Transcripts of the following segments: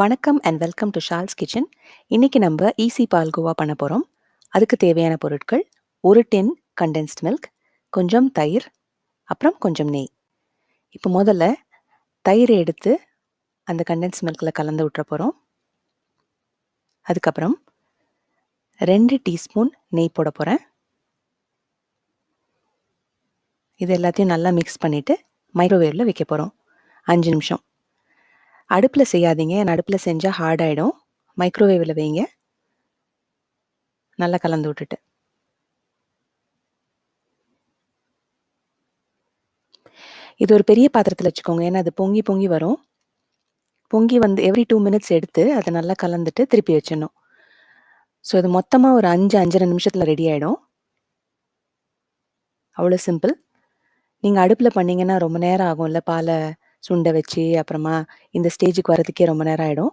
வணக்கம் and welcome to shawls kitchen. இன்னைக்கு நம்ம ஈஸி பால்கோவா பண்ண போகிறோம். அதுக்கு தேவையான பொருட்கள்: ஒரு டின் கண்டென்ஸ்ட் மில்க், கொஞ்சம் தயிர், அப்புறம் கொஞ்சம் நெய். இப்போ முதல்ல தயிரை எடுத்து அந்த கண்டென்ஸ்ட் மில்கில் கலந்து விட்டுற போகிறோம். அதுக்கப்புறம் 2 டீஸ்பூன் நெய் போட போகிறேன். இது எல்லாத்தையும் நல்லா மிக்ஸ் பண்ணிவிட்டு மைக்ரோவேவில் வைக்க போகிறோம் 5 நிமிஷம். அடுப்பில் செய்யாதீங்க, ஏன்னா அடுப்பில் செஞ்சால் ஹார்ட் ஆகிடும். மைக்ரோவேவில் வைங்க, நல்லா கலந்து விட்டுட்டு. இது ஒரு பெரிய பாத்திரத்தில் வச்சுக்கோங்க, ஏன்னா அது பொங்கி பொங்கி வரும். பொங்கி வந்து எவ்ரி 2 மினிட்ஸ் எடுத்து அதை நல்லா கலந்துட்டு திருப்பி வச்சிடணும். ஸோ இது மொத்தமாக ஒரு 5-5.5 நிமிஷத்தில் ரெடி ஆகிடும். அவ்வளோ சிம்பிள். நீங்கள் அடுப்பில் பண்ணிங்கன்னா ரொம்ப நேரம் ஆகும்ல, பாலை சுண்ட வச்சு அப்புறமா இந்த ஸ்டேஜுக்கு வரதுக்கே ரொம்ப நேரம் ஆகிடும்.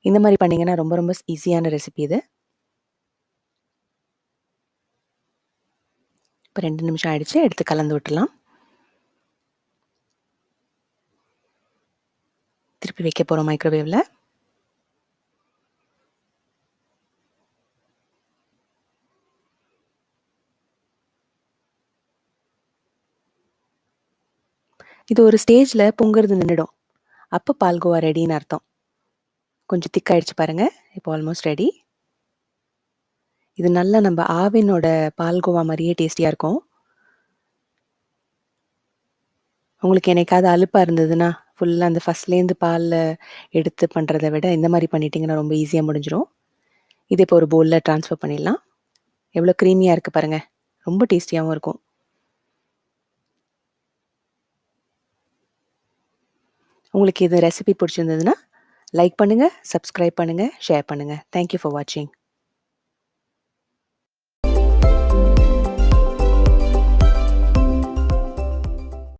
இந்த மாதிரி பண்ணிங்கன்னா ரொம்ப ரொம்ப ஈஸியான ரெசிபி இது. இப்போ 2 நிமிஷம் ஆயிடுச்சு, எடுத்து கலந்து விட்டுலாம். திருப்பி வைக்க போகிறோம் மைக்ரோவேவில். இது ஒரு ஸ்டேஜில் பொங்குறது நின்றுடும். அப்போ பால்கோவா ரெடின்னு அர்த்தம். கொஞ்சம் திக்காயிடுச்சு பாருங்கள். இப்போ ஆல்மோஸ்ட் ரெடி. இது நல்லா நம்ம ஆவினோட பால்கோவா மாதிரியே டேஸ்டியாக இருக்கும். உங்களுக்கு என்னைக்காவது அலுப்பாக இருந்ததுன்னா ஃபுல்லாக அந்த ஃபஸ்ட்லேருந்து பாலில் எடுத்து பண்ணுறதை விட இந்த மாதிரி பண்ணிட்டீங்கன்னா ரொம்ப ஈஸியாக முடிஞ்சிடும். இது இப்போ ஒரு பவுலில் ட்ரான்ஸ்ஃபர் பண்ணிடலாம். எவ்வளோ க்ரீமியாக இருக்குது பாருங்கள், ரொம்ப டேஸ்டியாகவும் இருக்கும். உங்களுக்கு இது ரெசிபி பிடிச்சிருந்ததுன்னா லைக் பண்ணுங்கள், சப்ஸ்கிரைப் பண்ணுங்கள், ஷேர் பண்ணுங்கள். தேங்க்யூ ஃபார் வாட்சிங்.